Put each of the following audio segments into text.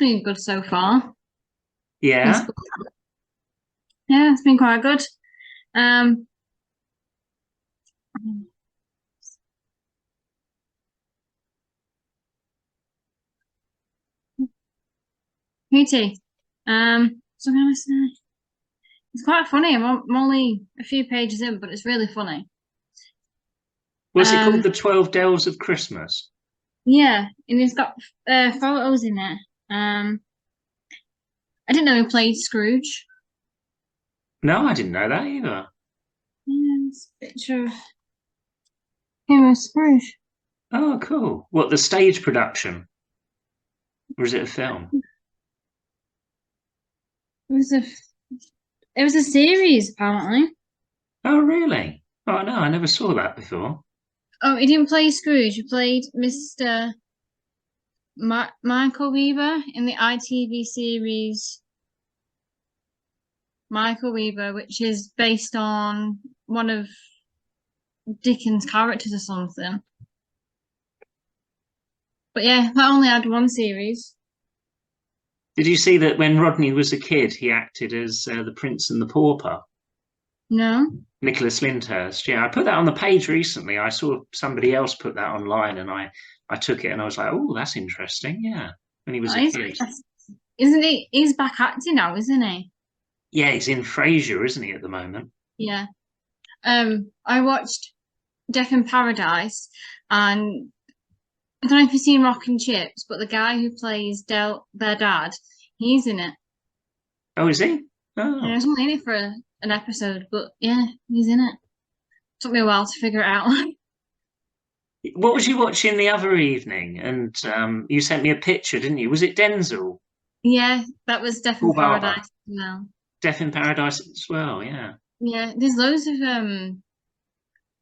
been good so far in Yeah. school. Yeah, it's been quite good. Um, Hootie. So I'm gonna say it's quite funny. I'm only a few pages in, but it's really funny. Was it called Um, The 12 Dells of Christmas? yeah, and it's got photos in it. Um, I didn't know he played Scrooge. No, I didn't know that either. Yeah, it's a picture of him as Scrooge. Oh, cool. What, the stage production? Or is it a film? It was a it was a series apparently. Oh, really? Oh, no, I never saw that before. Oh, he didn't play Scrooge. He played Mr. Michael Weaver in the ITV series Michael Weaver, which is based on one of Dickens' characters or something. But yeah, that only had one series. Did you see that when Rodney was a kid, he acted as the Prince and the Pauper? No, Nicholas Lyndhurst. Yeah, I put that on the page recently. I saw somebody else put that online, and I took it and I was like, oh, that's interesting. Yeah, when he was oh, a kid. isn't he? He's back acting now, isn't he? Yeah, he's in Frasier, isn't he, at the moment? Yeah. I watched Death in Paradise, and I don't know if you've seen Rock and Chips, but the guy who plays their dad, he's in it. Oh, is he? Yeah, I Oh. was only in it for an episode, but yeah, he's in it. Took me a while to figure it out. What was you watching the other evening? And you sent me a picture, didn't you? Was it Denzel? Yeah, that was Death in Paul Barber. Paradise as well. Death in Paradise as well, yeah. Yeah, there's loads of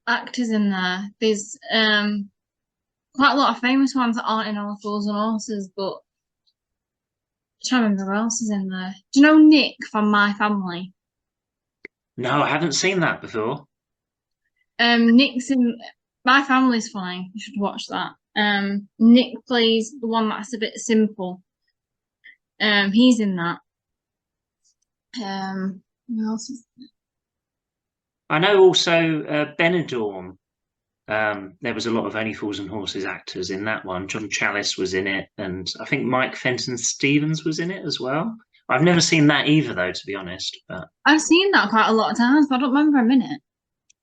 actors in there. There's quite a lot of famous ones that aren't in All Fools and Horses, but I'm trying to remember who else is in there. Do you know Nick from My Family? No, I haven't seen that before. Nick's in My Family's fine. You should watch that. Nick plays the one that's a bit simple. He's in that. Who else is I know also Benidorm. There was a lot of Only Fools and Horses actors in that one. John Challis was in it, and I think Mike Fenton Stevens was in it as well. I've never seen that either, though, to be honest. But I've seen that quite a lot of times, but I don't remember a minute.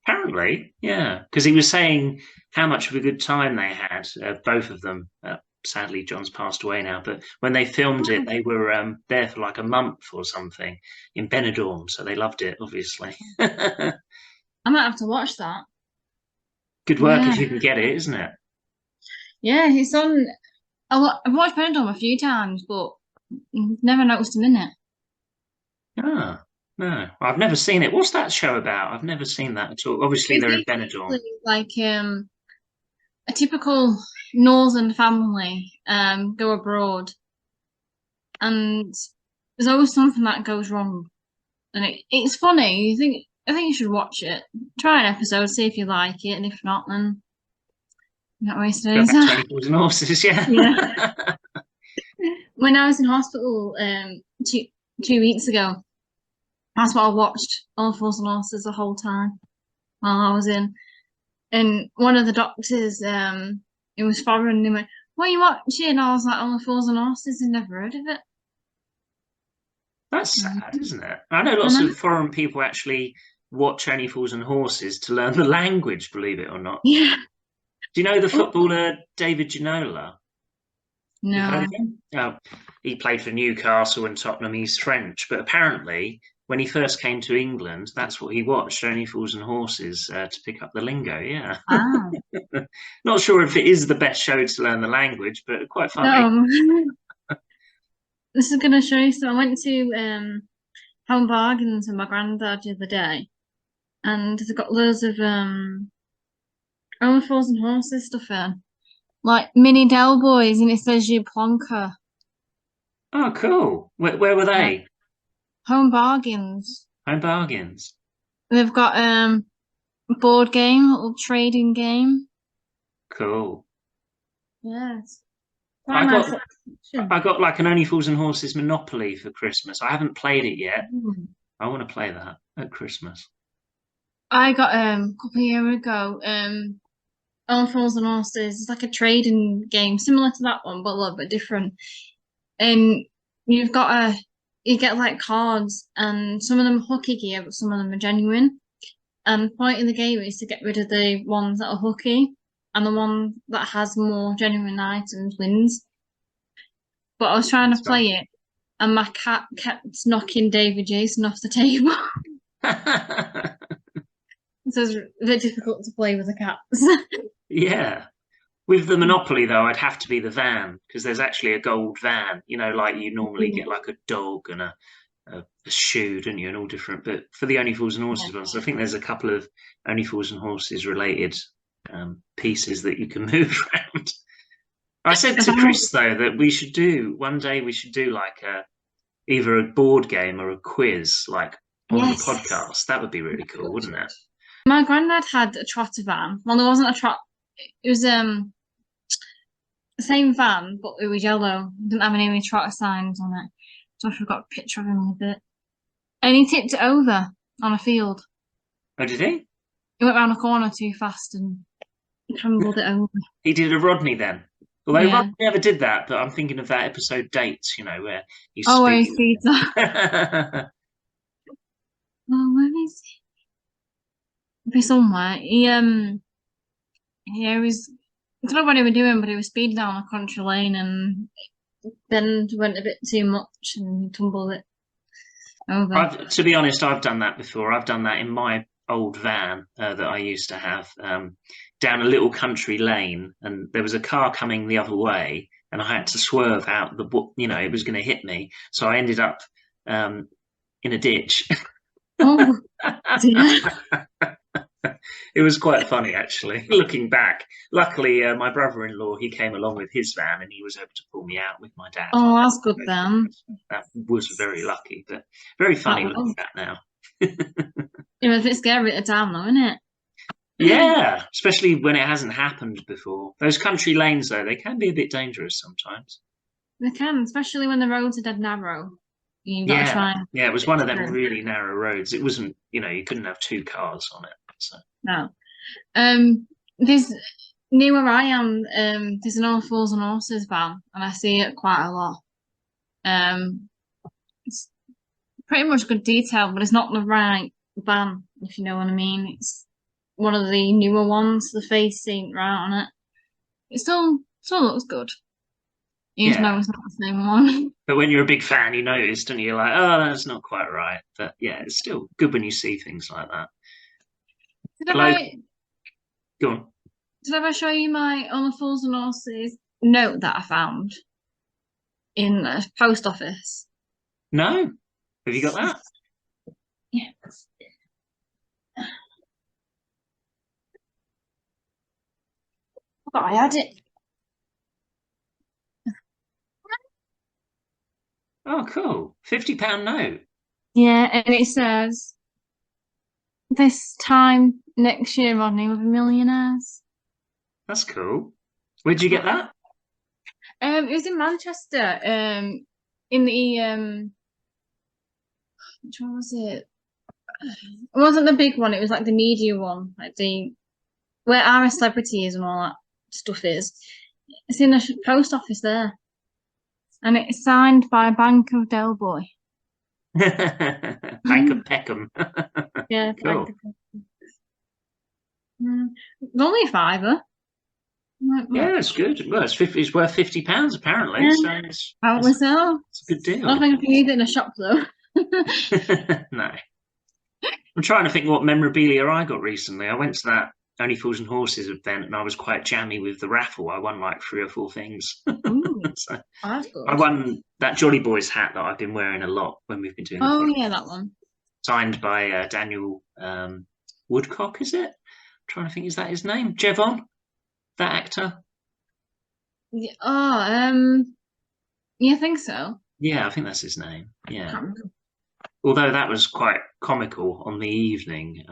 apparently, yeah, because he was saying how much of a good time they had, both of them. Sadly, John's passed away now, but when they filmed it, they were there for like a month or something in Benidorm, so they loved it, obviously. I might have to watch that. Good work Yeah, if you can get it, isn't it? yeah, it's on. I've watched Pendulum a few times, but never noticed him in it. Ah, no, I've never seen it. What's that show about? I've never seen that at all. Obviously, It's they're in Benidorm. basically like a typical northern family go abroad, and there's always something that goes wrong, and it's funny. I think you should watch it. Try an episode, see if you like it, and if not, then you're not wasting Go any back to time. Only Fools and Horses, yeah. Yeah. When I was in hospital two weeks ago, that's what I watched All Fools and Horses the whole time while I was in. And one of the doctors, it was foreign, and he went, "What are you watching?" I was like, "All Fools and Horses." I've never heard of it. That's sad, Mhm. isn't it? I know I lots know. of foreign people actually watch Only Fools and Horses to learn the language, believe it or not. Yeah. Do you know the Oh, footballer David Ginola? You've heard of no. him? Oh, he played for Newcastle and Tottenham. He's French, but apparently, when he first came to England, that's what he watched, Only Fools and Horses, to pick up the lingo. Yeah. Ah. Not sure if it is the best show to learn the language, but quite funny. No. This is gonna show you. So I went to Home Bargains with my granddad the other day, and they've got loads of All Fools and Horses stuff in. Like mini Del Boys, and it says you plonker. Oh, cool. Where were Yeah. they? Home Bargains. Home Bargains. They've got a board game, a little trading game. Cool. Yes. Quite I a nice got section. I got like an Only Fools and Horses Monopoly for Christmas. I haven't played it yet. Mm. I want to play that at Christmas. I got a couple of years ago on Fools and Horses. It's like a trading game similar to that one, but a little bit different. And you've got you get like cards, and some of them are hooky gear, but some of them are genuine. And the point in the game is to get rid of the ones that are hooky, and the one that has more genuine items wins. But I was trying to So, play it, and my cat kept knocking David Jason off the table. So it's a bit difficult to play with the cats. yeah. With the Monopoly, though, I'd have to be the van because there's actually a gold van. You know, like you normally get like a dog and a shoe, don't you, and all different. But for the Only Fools and Horses ones, I think there's a couple of Only Fools and Horses related pieces that you can move around. I said to Chris though that we should do one day. We should do like either a board game or a quiz, like on Yes. the podcast. That would be really cool, wouldn't it? My granddad had a trotter van. Well, there wasn't a trot. It was the same van, but it was yellow. It didn't have any trotter signs on it. So I've got a picture of him with it. And he tipped it over on a field. Oh, did he? He went round a corner too fast and crumbled it over. He did a Rodney then. Although Yeah. Rodney never did that, but I'm thinking of that episode Dates, you know, where he Oh, where he speaks. speeds up. Oh, where is he? Be somewhere. Yeah, he was. I don't know what he was doing, but he was speeding down a country lane and then went a bit too much and he tumbled it over. To be honest, I've done that before. I've done that in my old van that I used to have down a little country lane, and there was a car coming the other way, and I had to swerve out you know, it was going to hit me. So I ended up in a ditch. Oh, dear. It was quite funny, actually, looking back. Luckily, my brother-in-law, he came along with his van and he was able to pull me out with my dad. Oh, that's good then. That was very lucky, but very funny looking back now. It was a bit scary at the time, though, isn't it? Yeah, especially when it hasn't happened before. Those country lanes, though, they can be a bit dangerous sometimes. They can, especially when the roads are dead narrow. You've got to try. Yeah, it was one of them really narrow roads. It wasn't, you know, you couldn't have two cars on it. So. No. There's near where I am, there's an All Fools and Horses van, and I see it quite a lot. It's pretty much good detail, but it's not the right van, if you know what I mean. It's one of the newer ones. The face ain't right on it. It still looks good. You just know it's not the same one. But when you're a big fan, you notice, don't you? You're like, oh, that's not quite right. But yeah, it's still good when you see things like that. Go on. Did I ever show you my On the Fools and Horses note that I found in the post office? No. Have you got that? Yeah. I thought I had it. Oh, cool. £50 note. Yeah, and it says, this time next year, Rodney, we'll be millionaires. That's cool. Where'd you get that? It was in Manchester. In the which one was it? It wasn't the big one. It was like the media one, like the where our celebrity is and all that stuff is. It's in the post office there, and it's signed by Bank of Del Boy. Bank of Peckham. Yeah, cool. It's only a £5. Yeah, it's good. Well, it's worth £50 apparently. Yeah. So it's a good deal. I don't think I can use it in a shop though. No. I'm trying to think what memorabilia I got recently. I went to that Only Fools and Horses event and I was quite jammy with the raffle. I won like 3 or 4 things. So that's good. I won that Jolly Boys hat that I've been wearing a lot when we've been doing yeah, that one. Signed by Daniel Woodcock, is it? I'm trying to think, is that his name? Jevon? That actor? Yeah, yeah, I think so. Yeah, I think that's his name. Yeah. Although that was quite comical on the evening.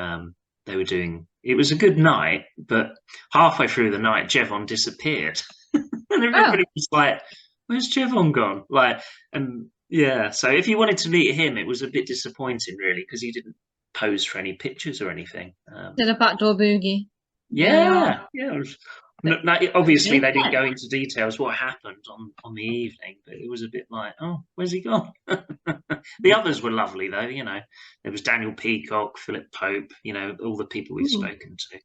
They were doing. It was a good night, but halfway through the night, Jevon disappeared. And Oh, everybody was like, "Where's Jevon gone?" Like, and yeah. So if you wanted to meet him, it was a bit disappointing, really, because he didn't pose for any pictures or anything. did a backdoor boogie. Yeah, no. Yeah. But Obviously, they didn't yeah, go into details what happened on the evening, but it was a bit like, oh, where's he gone? The others were lovely, though. There was Daniel Peacock, Philip Pope. All the people we've ooh. spoken to.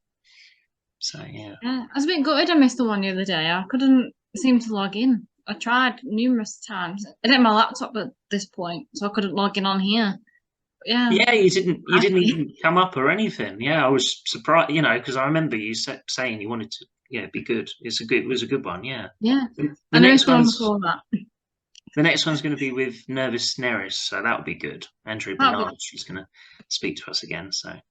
So yeah. Yeah, I was a bit gutted I missed the one the other day. I couldn't seem to log in. I tried numerous times. I didn't have my laptop at this point, so I couldn't log in on here. But yeah, Yeah, you didn't happy. even come up or anything. Yeah, I was surprised, because I remember you saying you wanted to, be good. It was a good one. Yeah. Yeah, I The noticed next the one one's before that. the next one's going to be with Nervous Sneris, so that'll be good. Andrea That'll be Bernard, she's going to speak to us again. So, and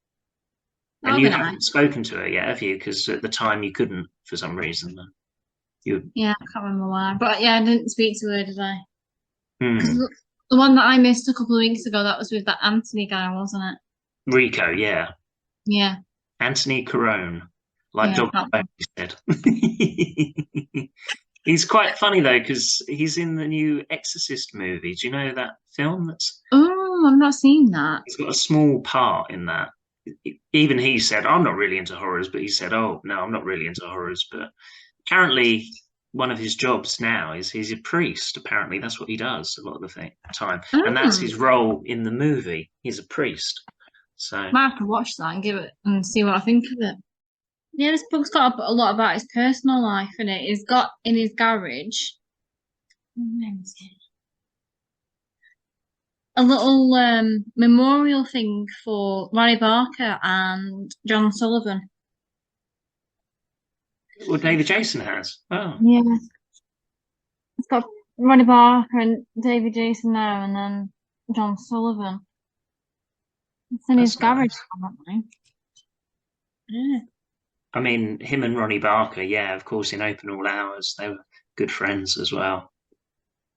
that'll be you nice. haven't spoken to her yet, have you? Because at the time you couldn't for some reason. You, Yeah, I can't remember why, but yeah, I didn't speak to her, did I? Because hmm, the one that I missed a couple of weeks ago, that was with that Anthony guy, wasn't it? Rico, yeah, Yeah, Anthony Carone, like yeah, Dog that Bone, one. he said. He's quite funny though because he's in the new Exorcist movie. Do you know that film? Oh, I've not seen that. He's got a small part in that. Even he said, "I'm not really into horrors," but he said, "Oh no, I'm not really into horrors." But apparently, one of his jobs now is he's a priest. Apparently, that's what he does a lot of the time, and that's Oh, his role in the movie. He's a priest. So, might have to watch that and give it and see what I think of it. Yeah, this book's got a lot about his personal life in it. He's got in his garage a little memorial thing for Ronnie Barker and John Sullivan. what David Jason has. Oh, Yeah, it's got Ronnie Barker and David Jason now, and then John Sullivan. It's in his that's garage, nice. apparently. Yeah. I mean, him and Ronnie Barker, yeah, of course, in Open All Hours, they were good friends as well.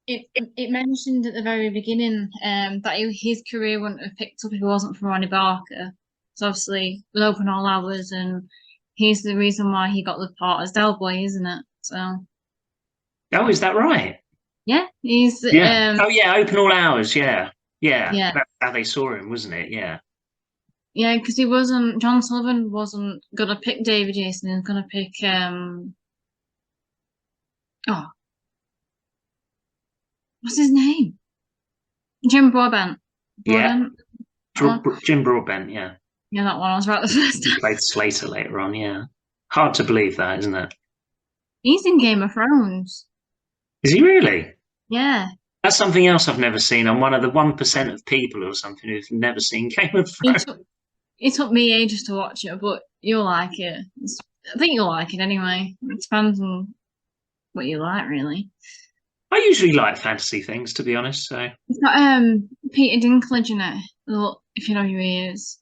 It mentioned at the very beginning that his career wouldn't have picked up if it wasn't for Ronnie Barker. So obviously, with Open All Hours, and he's the reason why he got the part as Del Boy, isn't it? So Oh, is that right? yeah, he's Yeah. Oh, yeah, Open All Hours, yeah. Yeah, yeah, that's how they saw him, wasn't it? Yeah. yeah, because he wasn't John Sullivan wasn't gonna pick David Jason. He was gonna pick oh, what's his name? Jim Broadbent. Yeah. Broadbent. That one. Jim Broadbent, yeah. Yeah, that one. I was right the first He time. played Slater later on, yeah. Hard to believe that, isn't it? He's in Game of Thrones. Is he really? Yeah. That's something else I've never seen. I'm one of the 1% of people or something who've never seen Game of He Thrones. took it took me ages to watch it, but you'll like it. I think you'll like it anyway. It depends on what you like, really. I usually like fantasy things, to be honest, so. It's got Peter Dinklage in it. Look, if you know who he is.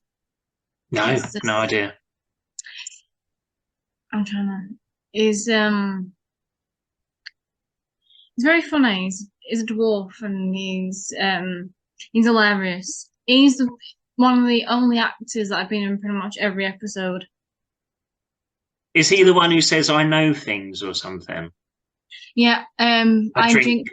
No, He's no idea. I'm trying to. He's very funny. He's a dwarf and he's hilarious. One of the only actors that I've been in pretty much every episode. Is he the one who says, I know things or something? Yeah, I drink.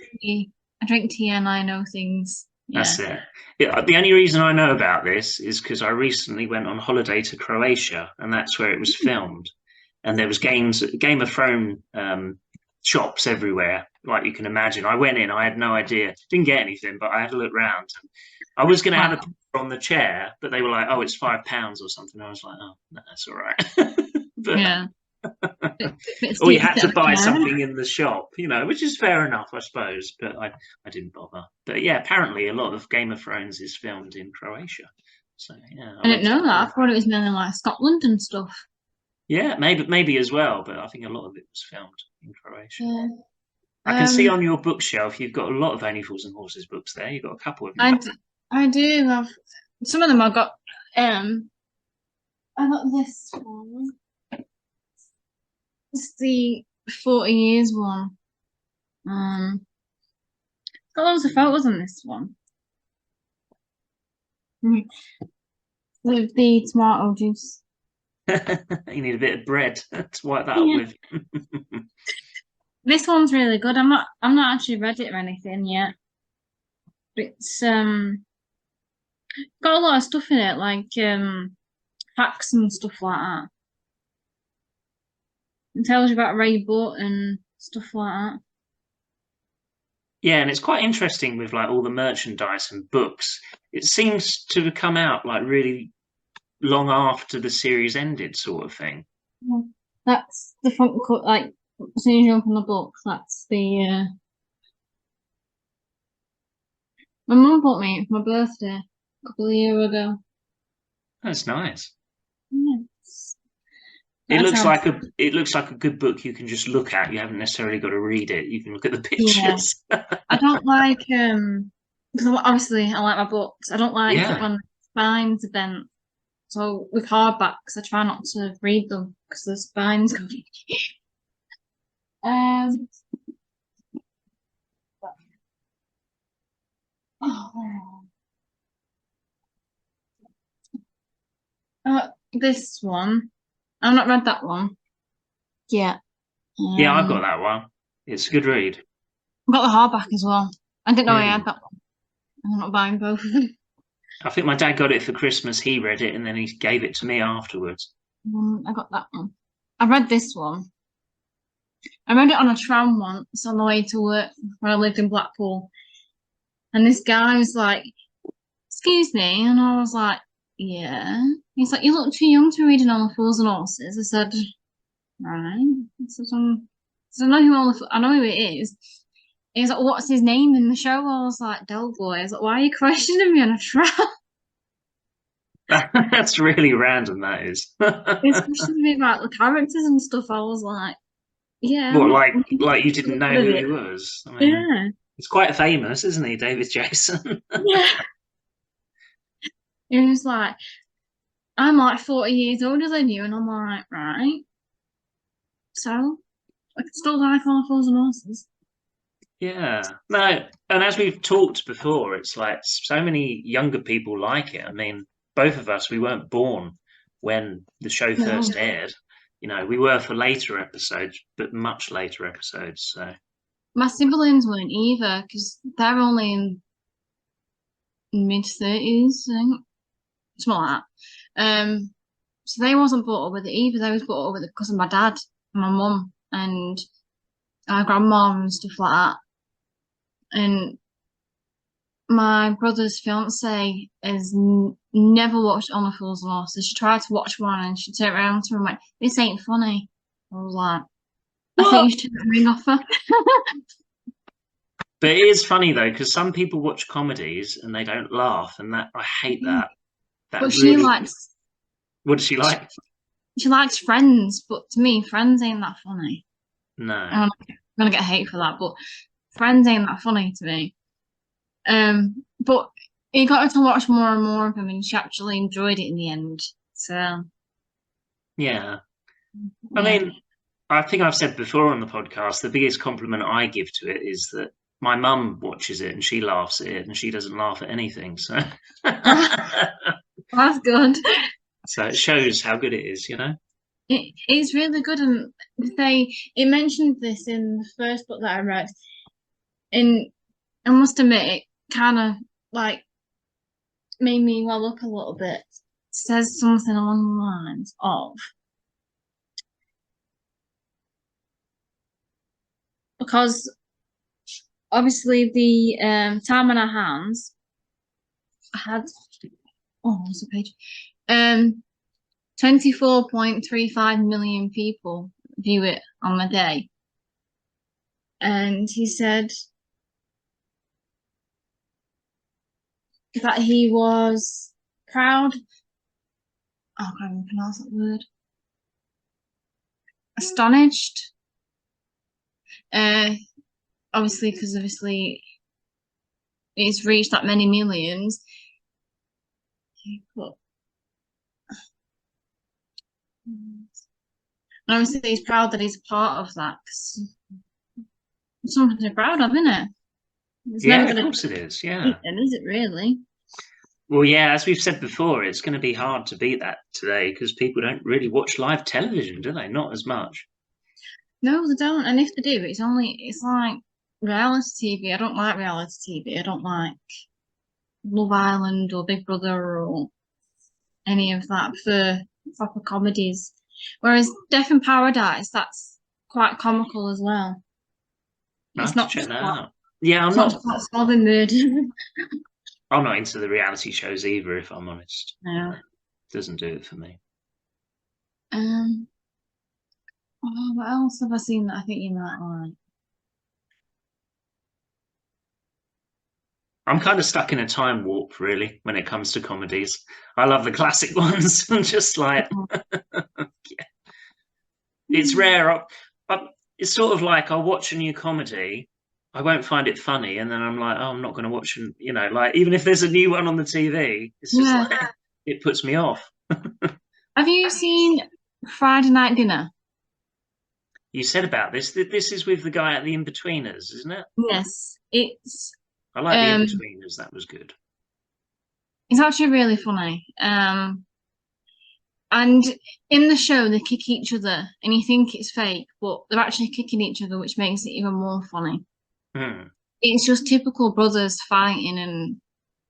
I drink tea and I know things. Yeah. That's it. Yeah, the only reason I know about this is because I recently went on holiday to Croatia, and that's where it was filmed. And there was Game of Thrones shops everywhere, like you can imagine. I went in, I had no idea, didn't get anything, but I had a look round. I was going to have a Wow. picture on the chair, but they were like, "Oh, it's £5 or something." I was like, "Oh, no, that's all right." But Yeah. Bit or you steep to had sit to on buy the chair. something in the shop, which is fair enough, I suppose. But I didn't bother. But yeah, apparently a lot of Game of Thrones is filmed in Croatia. So yeah, I I didn't went to know that. I the thought it was mainly like Scotland and stuff. yeah, maybe as well, but I think a lot of it was filmed in Croatia. Yeah. I can see Um, on your bookshelf you've got a lot of Only Fools and Horses books there. You've got a couple of I, them. d I do have some of them. I got this one. It's the 40 years one. It's got loads of photos on this one. Mhm. With the tomato juice. You need a bit of bread to wipe that up Yeah. with. This one's really good. I'm not actually read it or anything yet. But it's got a lot of stuff in it, like facts and stuff like that. It tells you about Ray Butt and stuff like that. Yeah, and it's quite interesting with like all the merchandise and books. It seems to have come out like really long after the series ended, sort of thing. Yeah. That's the front cover, like as soon as you open the book, that's the my mum bought me it for my birthday a couple of years ago. That's nice. Yes. It That's looks how like a good book you can just look at. You haven't necessarily got to read it. You can look at the yeah. pictures. I don't like because obviously I like my books. I don't like it Yeah. when the spines are bent. So with hardbacks, I try not to read them because the spines go. Um. Oh, this one. I've not read that one. Yeah. Yeah, I've got that one. It's a good read. I've got the hardback as well. I didn't know I had Mm. that one. I'm not buying both of them. I think my dad got it for Christmas. He read it and then he gave it to me afterwards. I got that one. I read this one. I read it on a tram once on the way to work where I lived in Blackpool. And this guy was like, "Excuse me." And I was like, "Yeah." He's like, "You look too young to read On the Fools and Horses." I said, "Right." I said, I know I know who it is. He's like, "What's his name in the show?" I was like, "Del Boy." I was like, "Why are you questioning me on a tram?" That's really random, that is. He's questioning me about the characters and stuff. I was like, "Yeah, What, I'm like you really didn't good know at who he it." was? I mean, Yeah, he's quite famous, isn't he, David Jason? yeah. He was like, "I'm like 40 years older than you," and I'm like, "Right, so I can still like all the Fools and Horses." Yeah. No, and as we've talked before, it's like so many younger people like it. I mean, both of us, we weren't born when the show No, first aired. You know, we were for later episodes, but much later episodes. So, my siblings weren't either because they're only in mid-30s, I think, something like that. So they wasn't brought up with it either. They was brought up with it because of my dad, and my mum, and our grandma and stuff like that. And my brother's fiance has never watched On the Fools and Horses. She tried to watch one and she turned around to me and went, "This ain't funny." I was like, "I think what? you should take the ring off her." But it is funny though, because some people watch comedies and they don't laugh, and that I hate that. That But she really. likes What does she she, like? she likes Friends, but to me, Friends ain't that funny. No. I'm gonna get hate for that, but Friends ain't that funny to me. But he got her to watch more and more of them, and she actually enjoyed it in the end. So Yeah. I yeah. mean, I think I've said before on the podcast, the biggest compliment I give to it is that my mum watches it and she laughs at it and she doesn't laugh at anything. So, That's good. so it shows how good it is, you know? It's really good, and it mentioned this in the first book that I read, and I must admit it kind of like made me well up a little bit. It says something along the lines of because obviously the time on our hands had what's the page 24.35 million people view it on the day, and he said that he was proud. Oh, I can't even pronounce that word. Astonished. Uh, because obviously it's reached that many millions. But and obviously he's proud that he's a part of that. 'Cause it's something to be proud of, isn't it? It's never Yeah, of going to course it is. Yeah. beat them, is it? Really? Well, yeah, as we've said before, it's going to be hard to beat that today because people don't really watch live television, do they? Not as much. No, they don't. And if they do, it's like reality TV. I don't like reality TV. I don't like Love Island or Big Brother or any of that for proper comedies. Whereas Death in Paradise, that's quite comical as well. I It's have to not check just that about out. Yeah, it's not just about solving murder. I'm not into the reality shows either, if I'm honest. No. Doesn't do it for me. Um, what else have I seen that I think you might like? I'm kind of stuck in a time warp, really, when it comes to comedies. I love the classic ones. I'm just like, it's rare. It's sort of like I'll watch a new comedy, I won't find it funny, and then I'm like, oh, I'm not going to watch, like even if there's a new one on the TV, it's just Yeah. like it puts me off. Have you seen Friday Night Dinner? You said about this. This is with the guy at the In-Betweeners, isn't it? Yes. I like the Um In-Betweeners. That was good. it's actually really funny. And in the show they kick each other and you think it's fake, but they're actually kicking each other, which makes it even more funny. Hmm. It's just typical brothers fighting and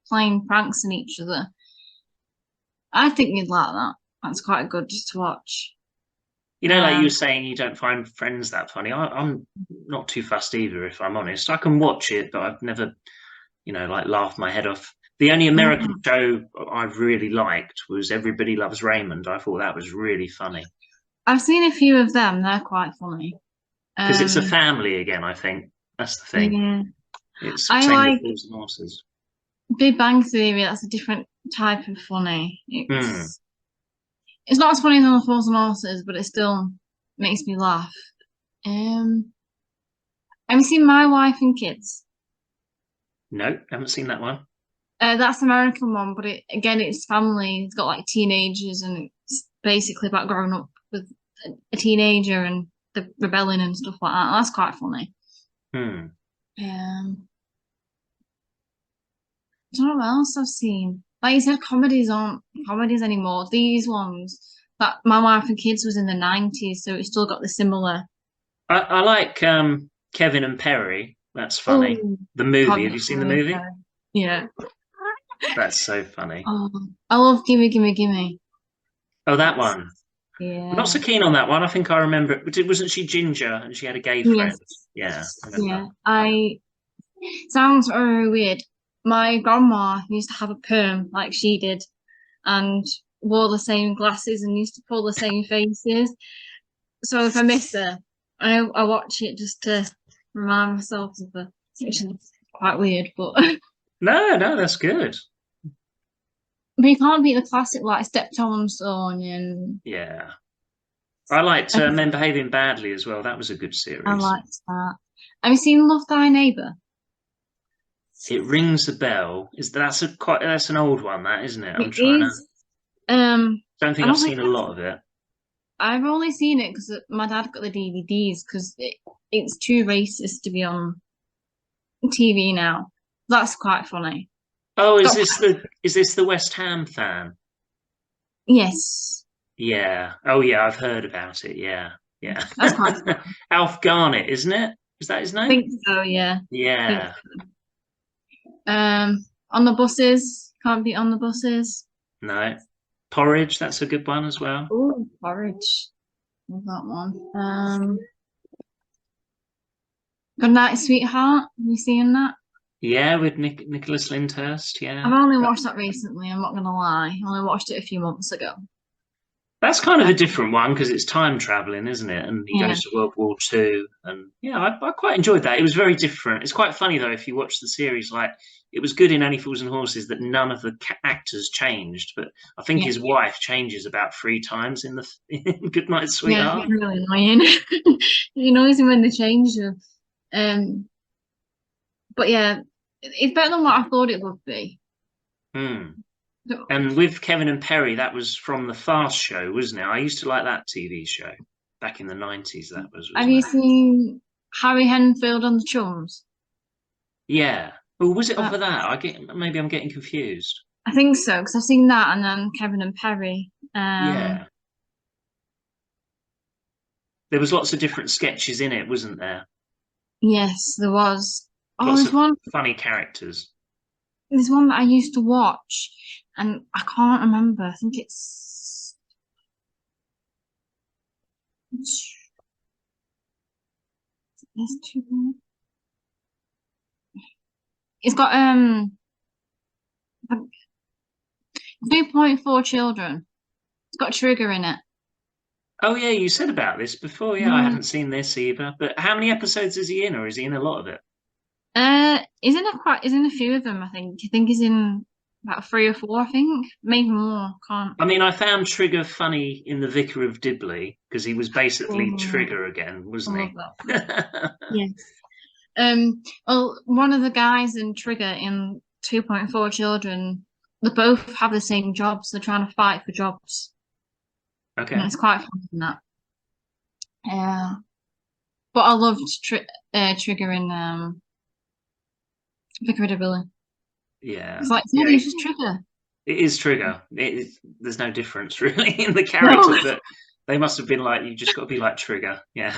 playing pranks on each other. I think you'd like that. That's quite good just to watch. Like you were Um, saying, you don't find Friends that funny. I'm not too fussed either, if I'm honest. I can watch it, but I've never, like laughed my head off. The only American yeah. show I've really liked was Everybody Loves Raymond. I thought that was really funny I've seen a few of them. They're quite funny. because it's a Um, family again. I think that's the thing. yeah. It's I same with like Fools and Horses. Big Bang Theory. That's a different type of funny. Hmm. It's not as funny as on the Fools and Horses, but it still makes me laugh. Um, have you seen My Wife and Kids? No, haven't seen that one. That's the American one, but it's family. It's got like teenagers, and it's basically about growing up with a teenager and the rebelling and stuff like that. That's quite funny. Hmm. Um, I don't know what else I've seen. Like you said, comedies aren't comedies anymore. These ones, that My Wife and Kids was in the 90s, so it's still got the similar. I like Kevin and Perry. That's funny. Oh, The movie. can't Have be you seen the funny. movie? Yeah. That's so funny. Oh, I love Gimme Gimme Gimme. Oh, that That's one. I'm not so yeah. keen on that one. I think I remember it. But wasn't she ginger and she had a gay friend? Yes. Yeah, I remember. Yeah. I sounds very weird. My grandma used to have a perm like she did and wore the same glasses and used to pull the same faces. So if I miss her, I watch it just to remind myself of her, which is quite weird, but No, no, that's good. but you can't beat the classic like Stepped on Stone and Yeah. I liked Men Behaving Badly as well. That was a good I series. liked that. Have you seen Love Thy Neighbour? It rings a bell. That's an old one, that isn't it? I'm It trying to. is. Um, Don't I think I've don't think seen a lot of it. I've only seen it because my dad got the DVDs because it's too racist to be on TV now. That's quite funny. Oh, Got is this the West Ham fan? yes, Yeah. Oh, yeah. I've heard about it. Yeah. Yeah. that's quite funny. Alf Garnett, isn't it? Is that his I name? think so. Yeah. I think Yeah. on the buses can't be on the buses. No. Porridge. That's a good one as well. Oh, porridge. Love that one. Good Night, Sweetheart. Have you seen that? Yeah, with Nicholas Lyndhurst. I've Yeah. only watched that recently. I'm not gonna lie. I only watched it a few months ago. That's kind of Uh, a different one because it's time traveling, isn't it? And he yeah, goes to World War Two, and yeah, I quite enjoyed that. It was very different. It's quite funny though if you watch the series. Like, it was good in Only Fools and Horses that none of the actors changed, but I think yeah, his wife changes about 3 times in the in Good Night, yeah. Sweetheart. It's really annoying. It annoys me when they change them. Um, but yeah, it's better than what I thought it would be. Hmm. So, And with Kevin and Perry, that was from the Fast Show, wasn't it? I used to like that TV show back in the 90s. That was, have wasn't you it? seen Harry Henfield and the Chums? Yeah. Oh, was it off That, of that? Maybe I'm getting confused. I think so because I've seen that and then Kevin and Perry. Yeah. There was lots of different sketches in it, wasn't there? Yes, there was. Oh, Lots of funny characters. there's one that I used to watch, and I can't remember. I think there's two. It's got 2.4 children. It's got Trigger in it. Oh yeah, you said about this before. Yeah, I Yeah. haven't seen this either. But how many episodes is he in, or is he in a lot of it? He's in a few of them, I think. I think he's in about 3 or 4, I think. Maybe more. Can't. I mean, I found Trigger funny in The Vicar of Dibley because he was basically Oh, Trigger again, I wasn't love he? that. Yes. Well, one of the guys in Trigger in 2.4 Children, they both have the same jobs. They're trying to fight for jobs. And Okay. it's quite fun in that. Yeah. But I loved Trigger in Vicar of Dibley. Yeah. It's like, no, Yeah. it's just Trigger. It is Trigger. There's no difference really in the No. character, but they must have been like, you just got to be like Trigger. Yeah.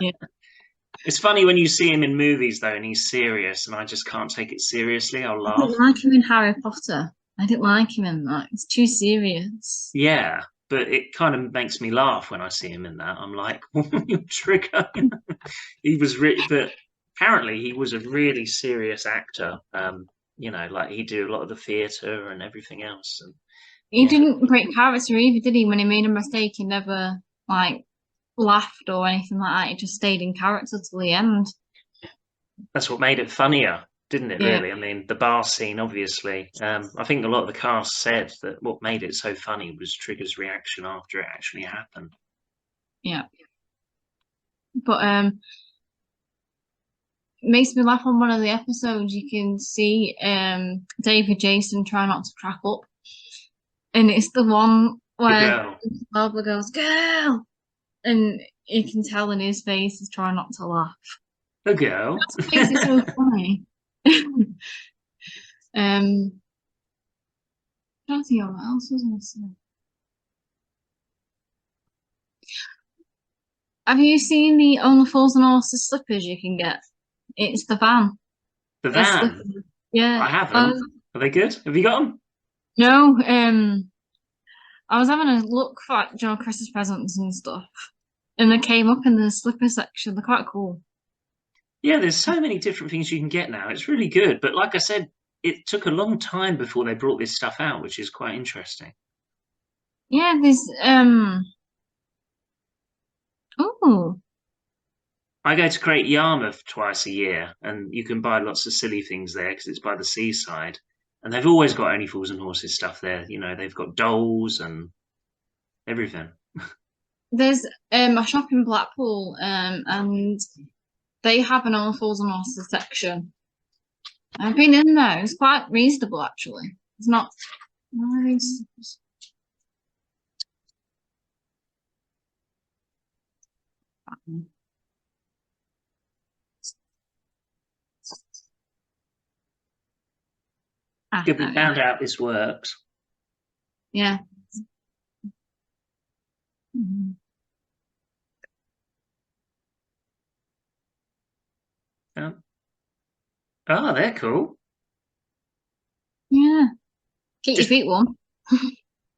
Yeah. It's funny when you see him in movies though, and he's serious, and I just can't take it seriously. I'll I laugh. didn't like him in Harry Potter. I didn't like him in that. It's too serious. Yeah, but it kind of makes me laugh when I see him in that. I'm like, Trigger. He was really, but apparently he was a really serious actor. Like he did a lot of the theatre and everything else. And He yeah, didn't break character either, did he? When he made a mistake, he never like laughed or anything like that. He just stayed in character till the end. that's what made it funnier, didn't it? Yeah, Really, I mean, the bar scene, obviously. I think a lot of the cast said that what made it so funny was Trigger's reaction after it actually happened. yeah. But it makes me laugh on one of the episodes. You can see David Jason try not to crack up, and it's the one The where girl, Barbara goes, "Girl," and you can tell in his face he's trying not to laugh. the girl. It makes it so funny. I don't think what else was I gonna say. Have you seen the Only Fools and Horses slippers you can get? It's the van. The They're van. slippers. Yeah. I haven't. Are they good? Have you got them? No, I was having a look for like, Christmas presents and stuff, and they came up in the slipper section. They're quite cool. Yeah, there's so many different things you can get now. It's really good. But like I said, it took a long time before they brought this stuff out, which is quite interesting. Yeah, there's oh, I go to Great Yarmouth twice a year, and you can buy lots of silly things there because it's by the seaside. And they've always got Only Fools and Horses stuff there. They've got dolls and everything. there's a shop in Blackpool, and they have an All Fools and Horses section. I've been in there. It's quite reasonable actually. It's not. Good, we There we are. found out this works. Yeah. Mhm. Oh, oh, they're cool. Yeah. Keep your Just feet warm.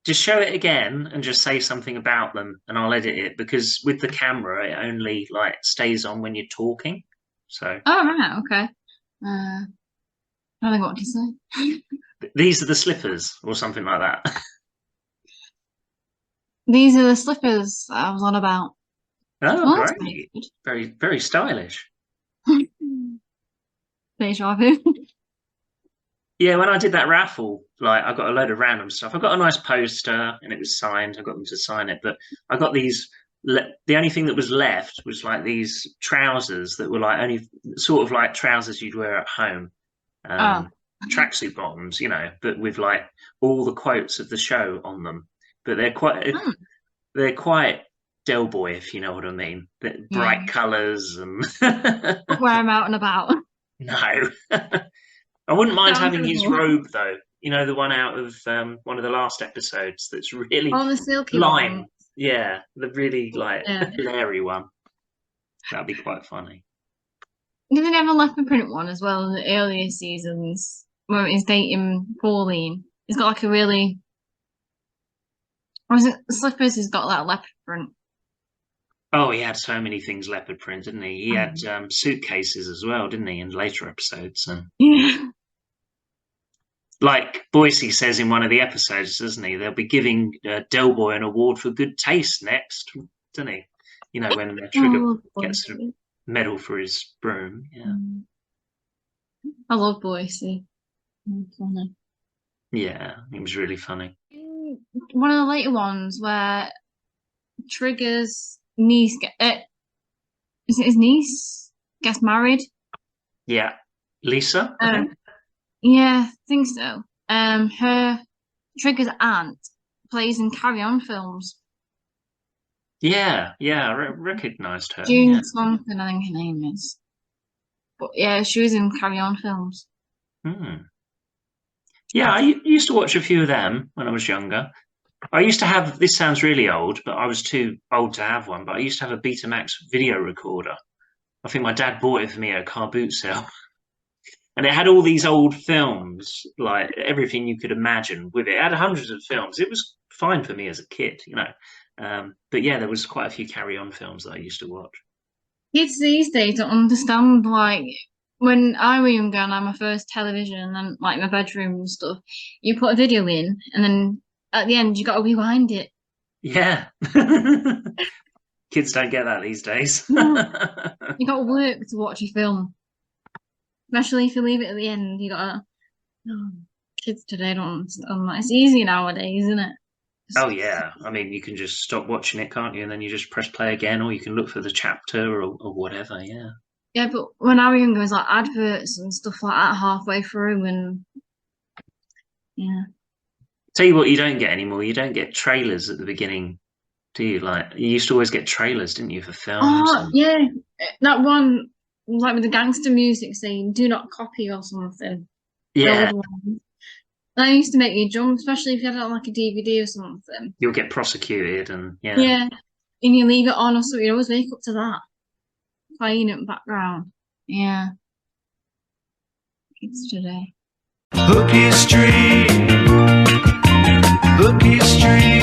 just show it again and just say something about them, and I'll edit it because with the camera, it only like stays on when you're talking. So Oh, right. Okay. I don't think what to say. these are the slippers or something like that. These are the slippers that I was on about. Oh, Oh, that's pretty great. Very, very stylish. good. Deja vu. Yeah, when I did that raffle, like I got a load of random stuff. I got a nice poster and it was signed. I got them to sign it, but I got these. The only thing that was left was like these trousers that were like only sort of like trousers you'd wear at home, Oh. tracksuit bottoms, but with like all the quotes of the show on them. But they're quite Del Boy, if you know what I mean. Yeah. Bright colours and Where I'm out and about. no. I wouldn't mind Sounds having his cool. robe though. The one out of one of the last episodes that's really Oh, the silky lime. one. Yeah, the really like Yeah. Larry one. That'd be quite funny. Did they have a leopard print one as well in the earlier seasons where he's dating Pauline? He's got like a really, or is it Slippers? He's got that leopard print. Oh, he had so many things leopard print, didn't he? He had Mm. suitcases as well, didn't he, in later episodes? And Yeah. like Boise says in one of the episodes, doesn't he? They'll be giving Del Boy an award for good taste next, doesn't he? You know, when Trigger Oh, gets a Boise. medal for his broom. Yeah, Mm. I love Boise. Funny. yeah, it was really funny. One of the later ones where Trigger's niece is it his niece gets married? Yeah, Lisa, I think. Yeah, I think so. Her Trigger's aunt plays in Carry On films. Yeah, I recognized her. Yeah. June something, I think her name is. But yeah, she was in Carry On films. Hmm. Yeah, used to watch a few of them when I was younger. I used to have, this sounds really old, but I was too old to have one, but I used to have a Betamax video recorder. I think my dad bought it for me at a car boot sale. And it had all these old films, like everything you could imagine with it. It had hundreds of films. It was fine for me as a kid, you know. But yeah, there was quite a few Carry On films that I used to watch. Kids these days don't understand, like, when I was younger and I had my first television and like my bedroom and stuff, you put a video in and then at the end you got to rewind it. Yeah. Kids don't get that these days. No, you got to work to watch a film, especially if you leave it at the end. You got to. Oh, kids today don't understand that. It's easy nowadays, isn't it? Oh yeah, I mean you can just stop watching it, can't you? And then you just press play again, or you can look for the chapter or whatever. Yeah. Yeah, but when I was younger, it was like adverts and stuff like that halfway through, and yeah. Tell you what, you don't get anymore. You don't get trailers at the beginning, do you? Like you used to always get trailers, didn't you, for films? Oh, And yeah, that one, like with the gangster music saying "Do not copy" or something. The yeah, old one. That used to make you jump, especially if you had it on like a DVD or something. you'll get prosecuted, and yeah. Yeah, and you leave it on or something. You always wake up to that playing it in the background. Yeah, kids today. Bookie Street, Bookie Street.